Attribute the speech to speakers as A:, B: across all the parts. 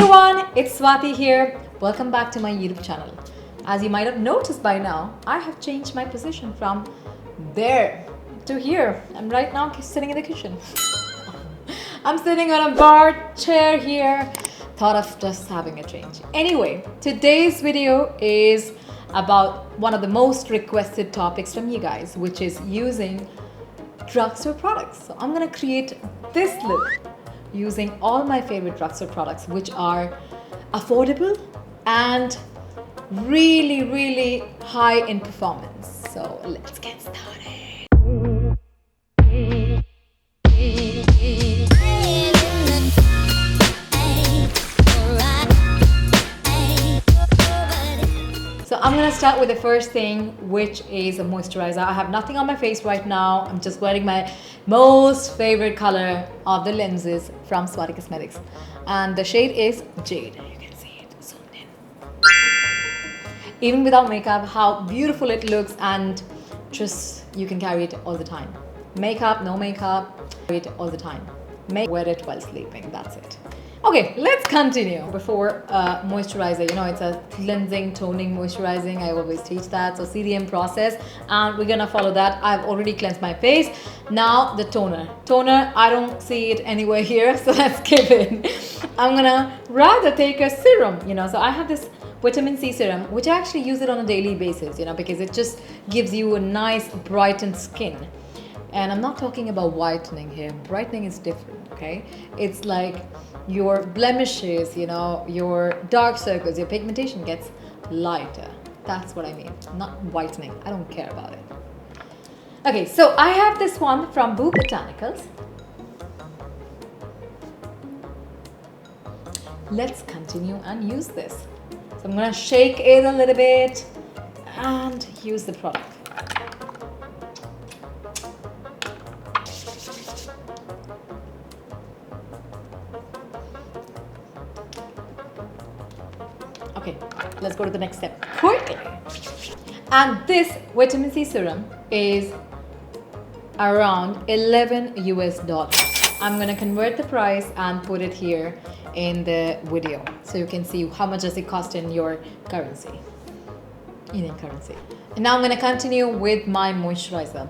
A: everyone, it's Swati here. Welcome back to my YouTube channel. As you might have noticed by now, I have changed my position from there to here. I'm right now sitting in the kitchen. I'm sitting on a bar chair here. Thought of just having a change. Anyway, today's video is about one of the most requested topics from you guys, which is using drugstore products. So I'm gonna create this look using all my favorite drugstore products, which are affordable and really high in performance. So let's get started. So I'm gonna start with the first thing, which is a moisturizer. I have nothing on my face right now. I'm just wearing my most favorite color of the lenses from Swati Cosmetics. And the shade is Jade. You can see it zoomed in. Even without makeup, how beautiful it looks, and just you can carry it all the time. Makeup, no makeup, carry it all the time. Wear it while sleeping, that's it. Okay, let's continue. Before moisturizer, you know, it's a cleansing, toning, moisturizing. I always teach that. So CDM process, and we're gonna follow that. I've already cleansed my face. Now the toner. Toner, I don't see it anywhere here, so let's skip it. I'm gonna rather take a serum, you know. So I have this vitamin C serum, which I actually use it on a daily basis, you know, because it just gives you a nice brightened skin. And I'm not talking about whitening here. Brightening is different, okay? It's like your blemishes, you know, your dark circles, your pigmentation gets lighter. That's what I mean, not whitening. I don't care about it. Okay, so I have this one from Botanicals. Let's continue and use this. So I'm gonna shake it a little bit and use the product. Okay, let's go to the next step quickly. And this vitamin C serum is around $11 US. I'm gonna convert the price and put it here in the video so you can see how much does it cost in your currency, Indian currency. And now I'm gonna continue with my moisturizer.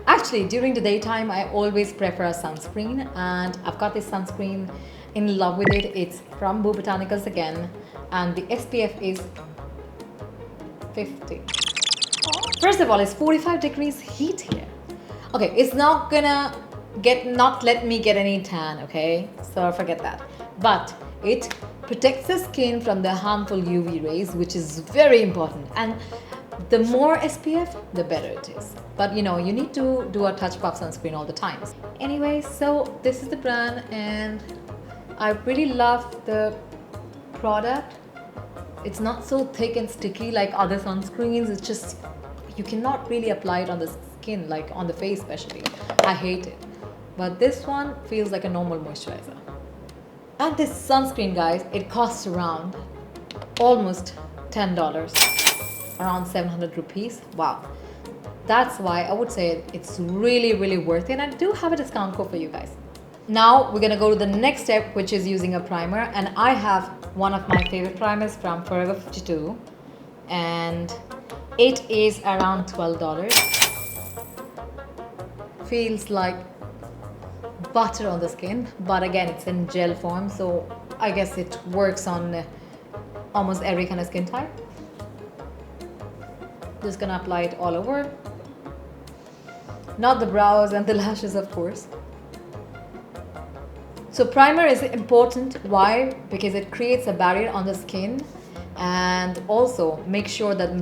A: Actually, during the daytime, I always prefer a sunscreen, and I've got this sunscreen, in love with it. It's from Botanicals again, and the SPF is 50. First of all, it's 45 degrees heat here. Okay, it's not gonna let me get any tan, okay? So forget that. But it protects the skin from the harmful UV rays, which is very important. And the more SPF, the better it is. But you know, you need to do a touch of sunscreen all the time. Anyway, so this is the brand, and I really love the product. It's not so thick and sticky like other sunscreens. It's just, you cannot really apply it on the skin, like on the face especially. I hate it. But this one feels like a normal moisturizer. And this sunscreen, guys, it costs around almost $10, around 700 rupees. Wow. That's why I would say it's really worth it. And I do have a discount code for you guys. Now we're gonna go to the next step, which is using a primer, and I have one of my favorite primers from FOREVER52, and it is around $12. Feels like butter on the skin, but again, it's in gel form, so I guess it works on almost every kind of skin type. Just gonna apply it all over, not the brows and the lashes, of course. So primer is important. Why? Because it creates a barrier on the skin, and also make sure that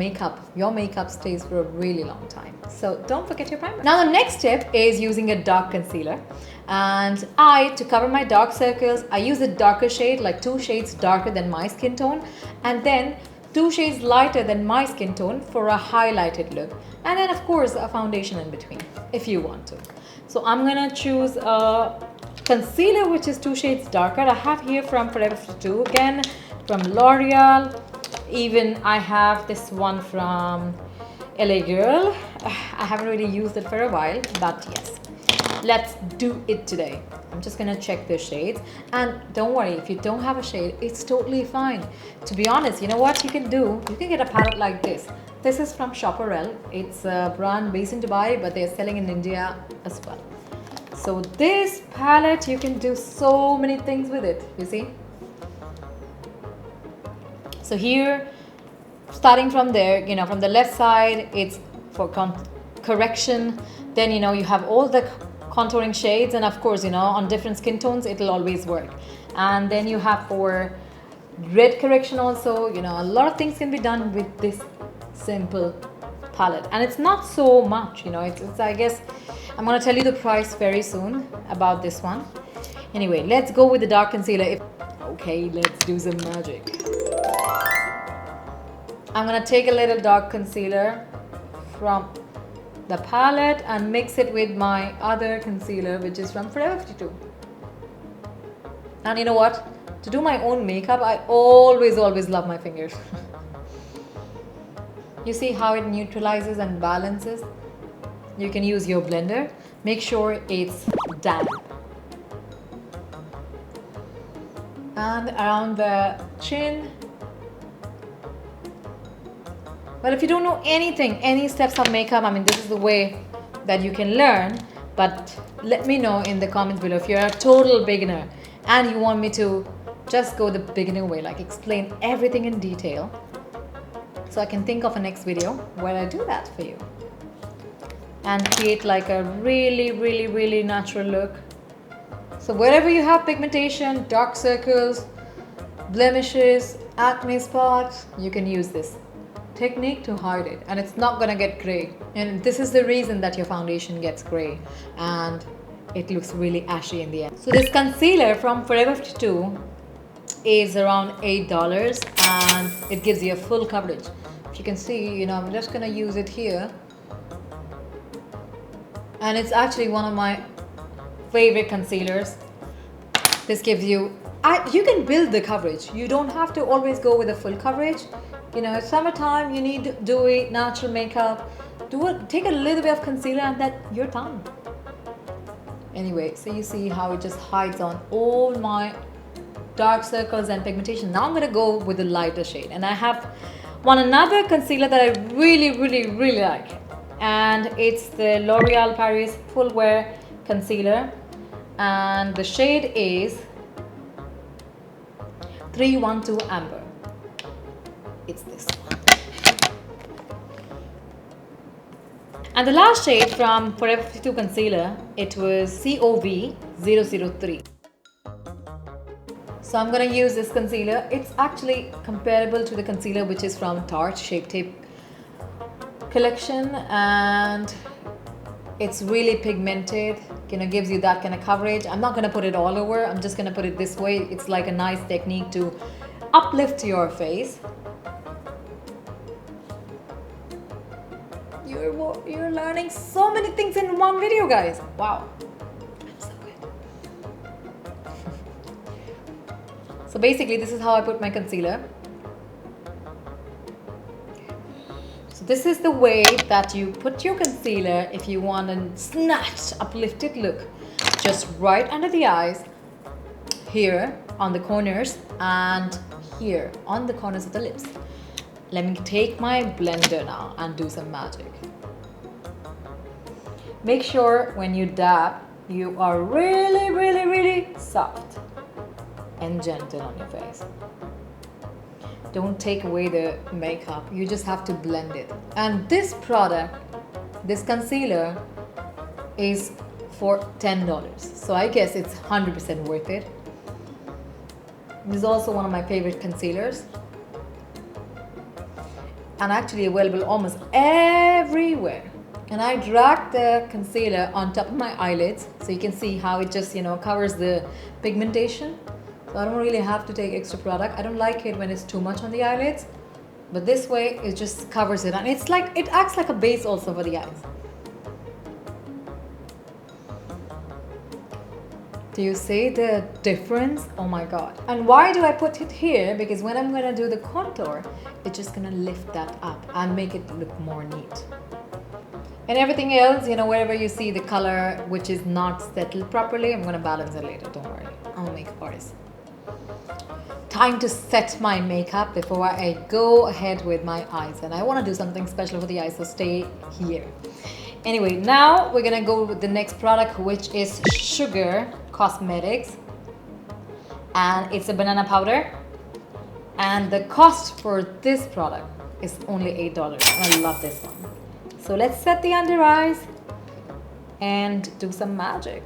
A: your makeup stays for a really long time. So don't forget your primer. Now the next step is using a dark concealer, and to cover my dark circles, I use a darker shade, like 2 shades darker than my skin tone, and then 2 shades lighter than my skin tone for a highlighted look, and then of course a foundation in between if you want to. So I'm gonna choose a concealer which is 2 shades darker. I have here from FOREVER52, again from Loreal. Even I have this one from LA Girl. I haven't really used it for a while, but yes, let's do it today. I'm just gonna check the shades, and don't worry, if you don't have a shade, it's totally fine. To be honest, you know what you can do? You can get a palette like this. This is from SHOPAAREL. It's a brand based in Dubai, but they're selling in India as well. So this palette, you can do so many things with it, you see? So here, starting from there, you know, from the left side, it's for correction. Then, you know, you have all the contouring shades, and of course, you know, on different skin tones, it'll always work. And then you have for red correction also, you know, a lot of things can be done with this simple palette. And it's not so much, you know, it's I guess, I'm gonna tell you the price very soon about this one. Anyway, let's go with the dark concealer. Okay, let's do some magic. I'm gonna take a little dark concealer from the palette and mix it with my other concealer, which is from FOREVER52. And you know what? To do my own makeup, I always love my fingers. You see how it neutralizes and balances? You can use your blender. Make sure it's damp. And around the chin. Well, if you don't know anything, any steps of makeup, I mean, this is the way that you can learn. But let me know in the comments below if you're a total beginner and you want me to just go the beginner way, like explain everything in detail. So I can think of a next video where I do that for you. And create like a really natural look. So wherever you have pigmentation, dark circles, blemishes, acne spots, you can use this technique to hide it, and it's not gonna get gray. And this is the reason that your foundation gets gray and it looks really ashy in the end. So this concealer from FOREVER52 is around $8 and it gives you a full coverage. If you can see, you know, I'm just gonna use it here. And it's actually one of my favorite concealers. This gives you, you can build the coverage. You don't have to always go with a full coverage. You know, it's summertime, you need dewy, natural makeup. Take a little bit of concealer and then you're done. Anyway, so you see how it just hides on all my dark circles and pigmentation. Now I'm gonna go with a lighter shade. And I have another concealer that I really like. And it's the Loreal Paris Full Wear Concealer. And the shade is 312 Amber. It's this one. And the last shade from FOREVER52 concealer, it was COV003. So I'm gonna use this concealer. It's actually comparable to the concealer which is from Tarte Shape Tape collection, and it's really pigmented, you know, gives you that kind of coverage. I'm not gonna put it all over, I'm just gonna put it this way. It's like a nice technique to uplift your face. You're learning so many things in one video, guys. Wow, I'm so good. So basically, this is how I put my concealer. So this is the way that you put your concealer if you want a snatched, uplifted look. Just right under the eyes, here on the corners, and here on the corners of the lips. Let me take my blender now and do some magic. Make sure when you dab, you are really soft and gentle on your face. Don't take away the makeup, you just have to blend it. And this product, this concealer, is for $10. So I guess it's 100% worth it. This is also one of my favorite concealers. And actually available almost everywhere. And I drag the concealer on top of my eyelids, so you can see how it just, you know, covers the pigmentation. So I don't really have to take extra product. I don't like it when it's too much on the eyelids, but this way it just covers it, and it's like, it acts like a base also for the eyes. Do you see the difference? Oh my god. And why do I put it here? Because when I'm gonna do the contour, it's just gonna lift that up and make it look more neat. And everything else, you know, wherever you see the color which is not settled properly, I'm gonna balance it later, don't worry. I'm a makeup artist. Time to set my makeup before I go ahead with my eyes. And I wanna do something special for the eyes, so stay here. Anyway, now we're gonna go with the next product, which is Sugar Cosmetics. And it's a banana powder. And the cost for this product is only $8. And I love this one. So let's set the under eyes and do some magic.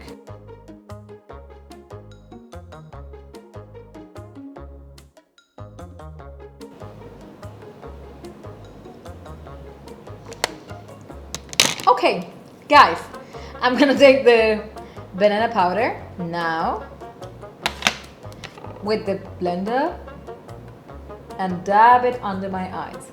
A: Okay, guys, I'm gonna take the banana powder now with the blender and dab it under my eyes.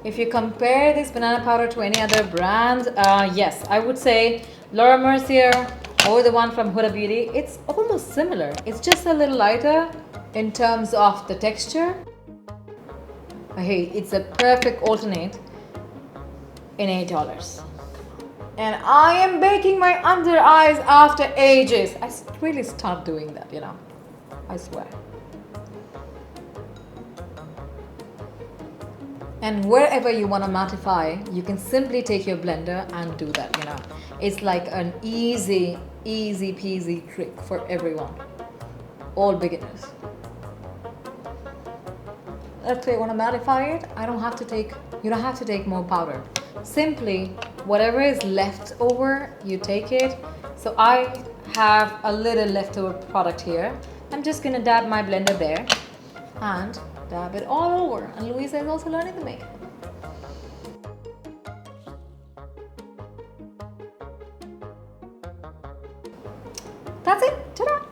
A: If you compare this banana powder to any other brand, yes, I would say Laura Mercier or the one from Huda Beauty, it's almost similar. It's just a little lighter in terms of the texture. Hey, it's a perfect alternate in $8. And I am baking my under eyes after ages. I really stopped doing that, you know, I swear. And wherever you want to mattify, you can simply take your blender and do that, you know. It's like an easy peasy trick for everyone, all beginners. Let's say you want to mattify it, you don't have to take more powder. Simply, whatever is left over, you take it. So I have a little leftover product here. I'm just gonna dab my blender there and dab it all over. And Louisa is also learning the makeup. That's it, ta-da!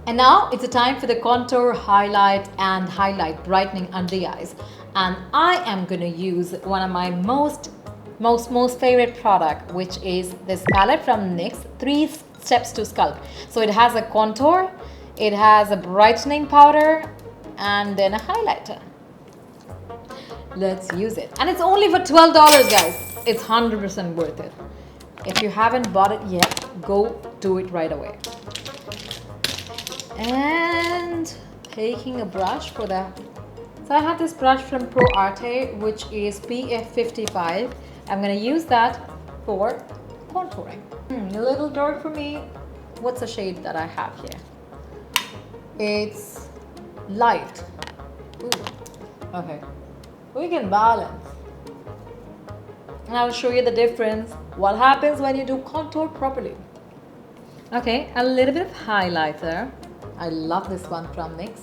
A: And now it's a time for the contour, highlight and highlight brightening under the eyes. And I am gonna use one of my most favorite product, which is this palette from NYX, 3 Steps to Sculpt. So it has a contour, it has a brightening powder, and then a highlighter. Let's use it. And it's only for $12, guys. It's 100% worth it. If you haven't bought it yet, go do it right away. And taking a brush for that. So I have this brush from PROARTE, which is PF55. I'm gonna use that for contouring. A little dark for me. What's the shade that I have here? It's light. Ooh. Okay, we can balance. And I'll show you the difference, what happens when you do contour properly. Okay, a little bit of highlighter. I love this one from NYX.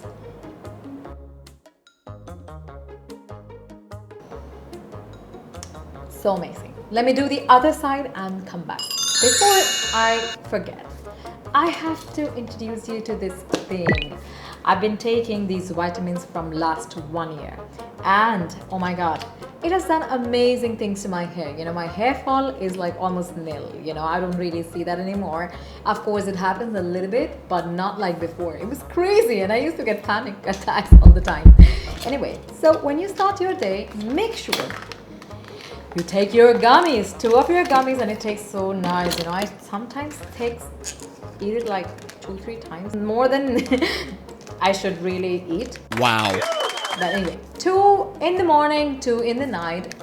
A: So amazing. Let me do the other side and come back. Before I forget, I have to introduce you to this thing. I've been taking these vitamins from last 1 year and oh my god, it has done amazing things to my hair. You know, my hair fall is like almost nil. You know, I don't really see that anymore. Of course, it happens a little bit, but not like before. It was crazy and I used to get panic attacks all the time. Anyway, so when you start your day, make sure you take your gummies, 2 of your gummies, and it tastes so nice. You know, I sometimes eat it like 2-3 times more than I should really eat.
B: Wow.
A: But anyway, 2 in the morning, 2 in the night.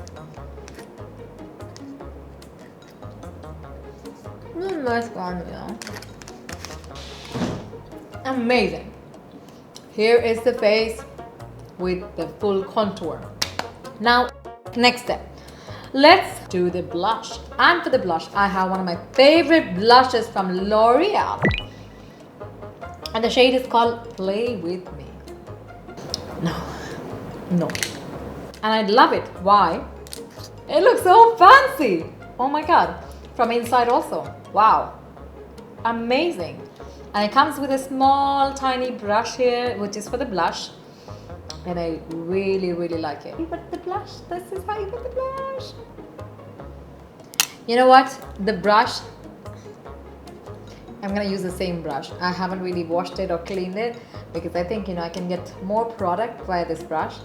A: Nice one, you know. Amazing. Here is the face with the full contour. Now, next step. Let's do the blush. And for the blush, I have one of my favorite blushes from Loreal. And the shade is called Play With Me. No. And I love it. Why? It looks so fancy. Oh my god. From inside also. Wow. Amazing. And it comes with a small tiny brush here, which is for the blush. And I really like it. But the blush, this is how you put the blush. You know what? The brush, I'm gonna use the same brush. I haven't really washed it or cleaned it because I think, you know, I can get more product via this brush.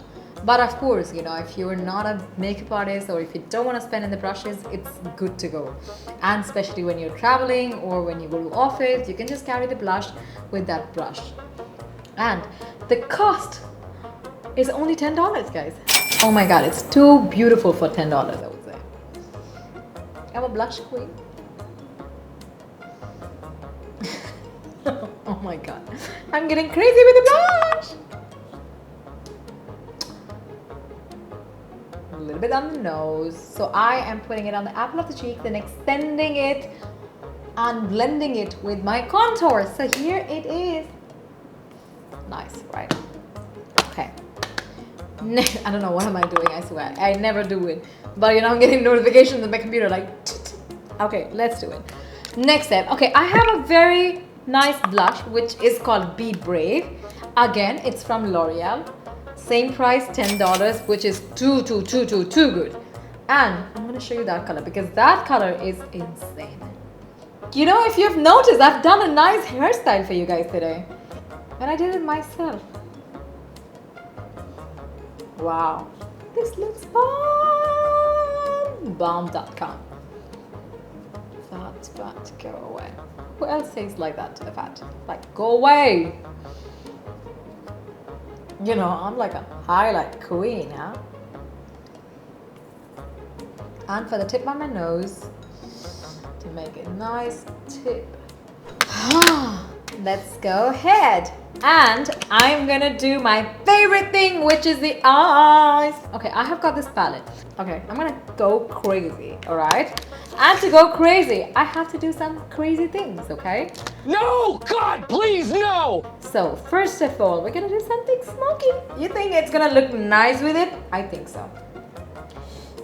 A: But of course, you know, if you're not a makeup artist or if you don't want to spend in the brushes, it's good to go. And especially when you're traveling or when you go to office, you can just carry the blush with that brush. And the cost is only $10, guys. Oh my god, it's too beautiful for $10, I would say. I'm a blush queen. Oh my god, I'm getting crazy with the blush. A little bit on the nose. So I am putting it on the apple of the cheek, then extending it and blending it with my contour. So here it is. Nice, right? Okay. I don't know what am I doing, I swear. I never do it. But you know, I'm getting notifications on my computer like, okay, let's do it. Next step. Okay, I have a very nice blush which is called Be Brave. Again, it's from L'Oreal. Same price, $10, which is too good. And I'm gonna show you that color because that color is insane. You know, if you've noticed, I've done a nice hairstyle for you guys today. And I did it myself. Wow, this looks bomb. Bomb.com. Fat, go away. Who else says like that to the fat? Like, go away. You know, I'm like a highlight queen, huh? And for the tip of my nose, to make a nice tip. Let's go ahead. And I'm gonna do my favorite thing, which is the eyes. Okay, I have got this palette. Okay, I'm gonna go crazy, all right? And to go crazy, I have to do some crazy things, okay?
B: No! God, please, no!
A: So, first of all, we're gonna do something smoky. You think it's gonna look nice with it? I think so.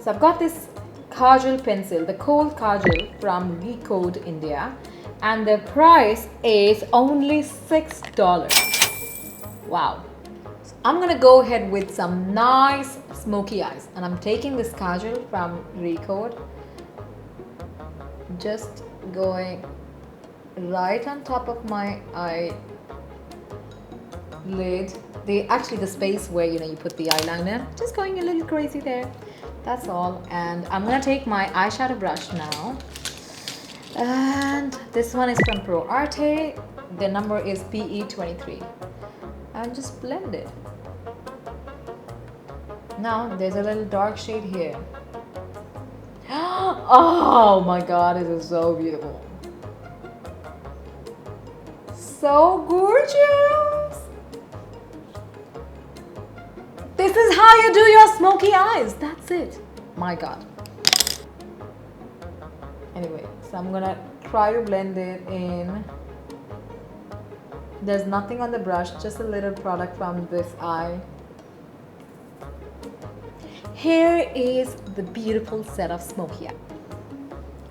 A: So, I've got this Kajal pencil, the Kohl Kajal from RECODE India. And the price is only $6. Wow. So I'm gonna go ahead with some nice smoky eyes. And I'm taking this Kajal from RECODE. Just going right on top of my eyelid. Actually the space where, you know, you put the eyeliner. Just going a little crazy there. That's all. And I'm gonna take my eyeshadow brush now. And this one is from PROARTE. The number is PE-23. And just blend it. Now there's a little dark shade here. Oh my god, it is so beautiful. So gorgeous. This is how you do your smoky eyes. That's it. My god. Anyway, so I'm gonna try to blend it in. There's nothing on the brush, just a little product from this eye. Here is the beautiful set of smoky eye.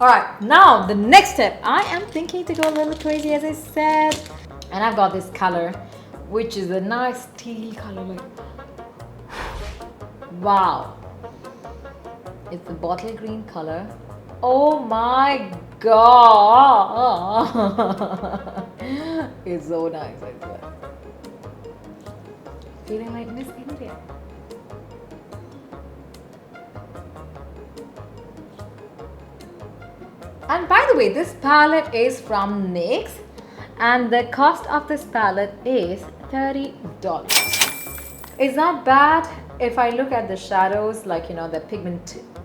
A: Alright, now the next step. I am thinking to go a little crazy, as I said. And I've got this color, which is a nice teal color. Like, wow. It's the bottle green color. Oh my god. It's so nice, I swear. Feeling like Miss India. And by the way, this palette is from NYX and the cost of this palette is $30. It's not bad if I look at the shadows, like, you know, the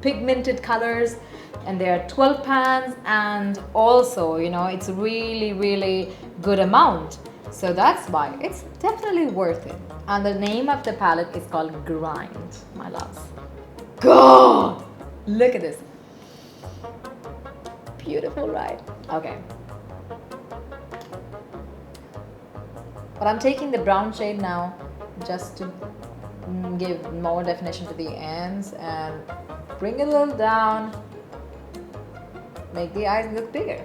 A: pigmented colors, and there are 12 pans, and also, you know, it's really good amount. So that's why it's definitely worth it. And the name of the palette is called Grind, my loves. God, look at this. Beautiful, right? Okay. But I'm taking the brown shade now just to give more definition to the ends and bring it a little down. Make the eyes look bigger.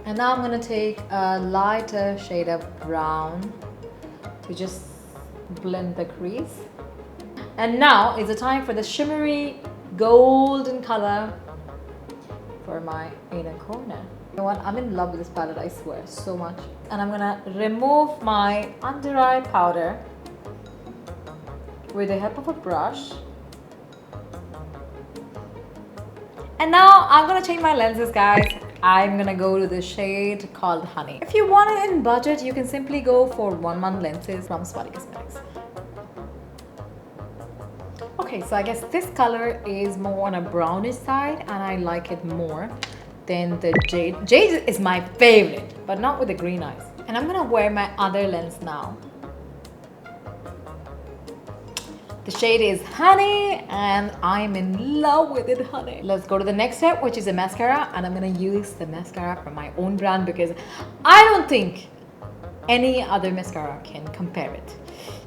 A: And now I'm going to take a lighter shade of brown to just blend the crease. And now is the time for the shimmery golden color for my inner corner. You know what? I'm in love with this palette, I swear, so much. And I'm gonna remove my under eye powder with the help of a brush. And now I'm gonna change my lenses, guys. I'm gonna go to the shade called Honey. If you want it in budget, you can simply go for 1 month lenses from Swati Cosmetics. Okay, so I guess this color is more on a brownish side and I like it more than the Jade. Jade is my favorite, but not with the green eyes. And I'm gonna wear my other lens now. The shade is Honey and I'm in love with it, honey. Let's go to the next step, which is a mascara, and I'm gonna use the mascara from my own brand because I don't think any other mascara can compare it.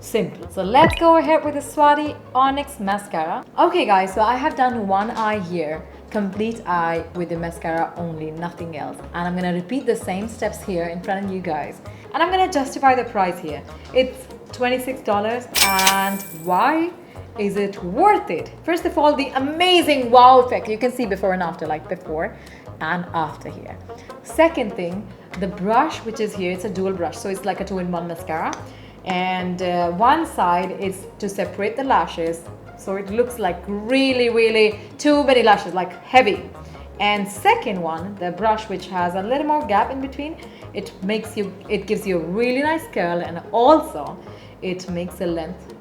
A: Simple. So let's go ahead with the Swati ONYX mascara. Okay guys, so I have done one eye here, complete eye with the mascara only, nothing else. And I'm gonna repeat the same steps here in front of you guys. And I'm gonna justify the price here. It's $26, and why is it worth it? First of all, the amazing wow effect. You can see before and after, like before and after here. Second thing, the brush which is here, it's a dual brush, so it's like a 2-in-1 mascara. And one side is to separate the lashes, so it looks like really too many lashes, like heavy. And second one, the brush which has a little more gap in between, it gives you a really nice curl, and also it makes the length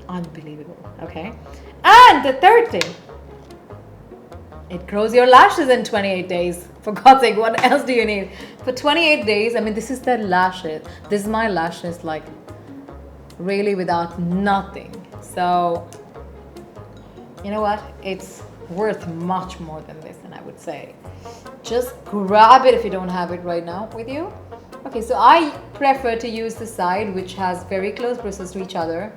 A: unbelievable. Okay, and the third thing, it grows your lashes in 28 days. For God's sake, what else do you need? For 28 days, I mean, this is the lashes. This is my lashes, like really without nothing. So, you know what? It's worth much more than this, and I would say just grab it if you don't have it right now with you. Okay, so I prefer to use the side which has very close bristles to each other.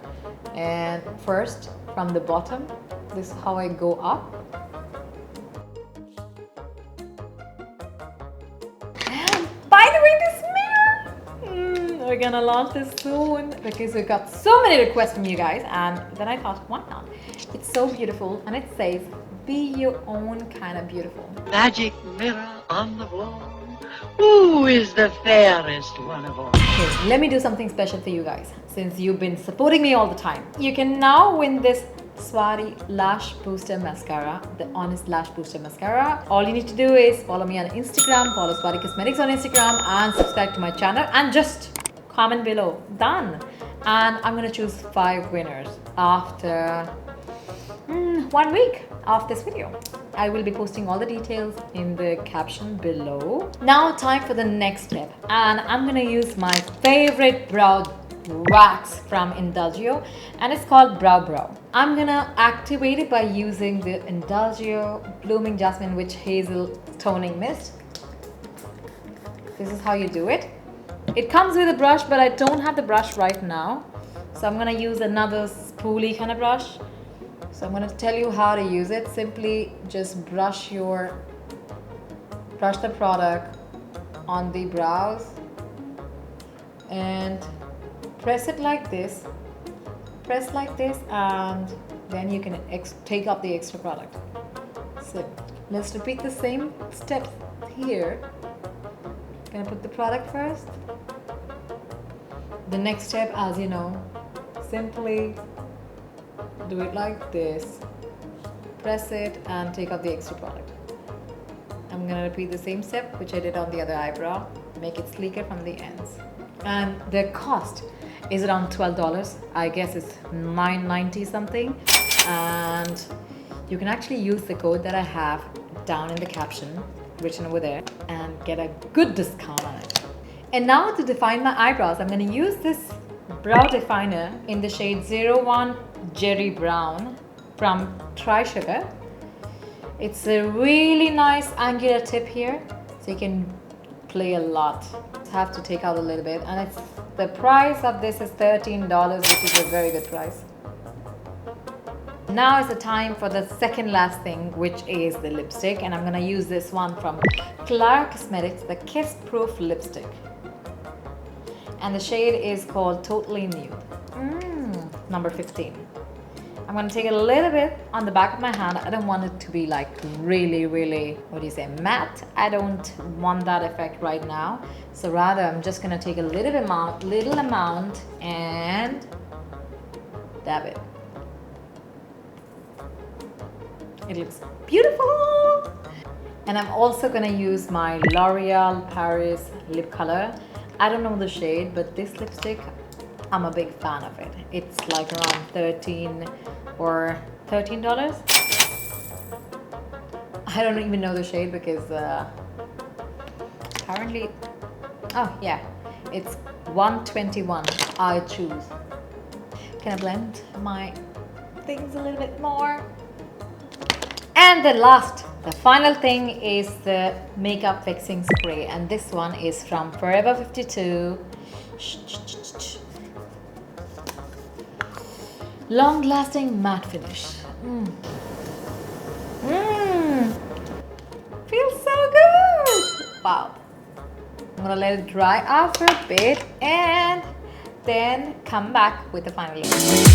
A: And first, from the bottom, this is how I go up. By the way, this mirror, we're gonna launch this soon because we got so many requests from you guys, and then I thought, why not? It's so beautiful, and it says, be your own kind of beautiful.
C: Magic mirror on the wall, who is the fairest one of all?
A: Okay, let me do something special for you guys, since you've been supporting me all the time. You can now win this Swati Lash Booster Mascara, the Honest Lash Booster Mascara. All you need to do is follow me on Instagram, follow Swati Cosmetics on Instagram, and subscribe to my channel, and just comment below. Done. And I'm gonna choose 5 winners after 1 week of this video. I will be posting all the details in the caption below. Now time for the next step, and I'm gonna use my favorite brow wax from INDULGEO, and it's called Brow. I'm gonna activate it by using the INDULGEO Blooming Jasmine Witch Hazel Toning Mist. This is how you do it. It comes with a brush, but I don't have the brush right now, so I'm gonna use another spoolie kind of brush. So I'm gonna tell you how to use it. Simply just brush the product on the brows and press it like this, press like this, and then you can take up the extra product. So let's repeat the same steps here. Gonna put the product first. The next step, as you know, simply do it like this, press it and take up the extra product. I'm gonna repeat the same step which I did on the other eyebrow, make it sleeker from the ends. And the cost is around $12. I guess it's $9.90 something, and you can actually use the code that I have down in the caption written over there and get a good discount on it. And now to define my eyebrows, I'm going to use this brow definer in the shade 01 Jerry Brown from Try Sugar. It's a really nice angular tip here, so you can play a lot. Have to take out a little bit, and the price of this is $13, which is a very good price. Now is the time for the second last thing, which is the lipstick, and I'm gonna use this one from KLARA Cosmetics, the Kiss Proof Lipstick, and the shade is called Totally Nude, number 15. I'm gonna take a little bit on the back of my hand. I don't want it to be like really, what do you say, matte. I don't want that effect right now. So rather, I'm just gonna take a little amount and dab it. It looks beautiful. And I'm also gonna use my L'Oreal Paris lip color. I don't know the shade, but this lipstick, I'm a big fan of it. It's like around $13 or $13. I don't even know the shade because apparently, oh yeah, it's 121. I choose. Can I blend my things a little bit more? And the final thing is the makeup fixing spray, and this one is from FOREVER52 Long Lasting Matte Finish. Feels so good! Wow. I'm gonna let it dry out for a bit and then come back with the final look.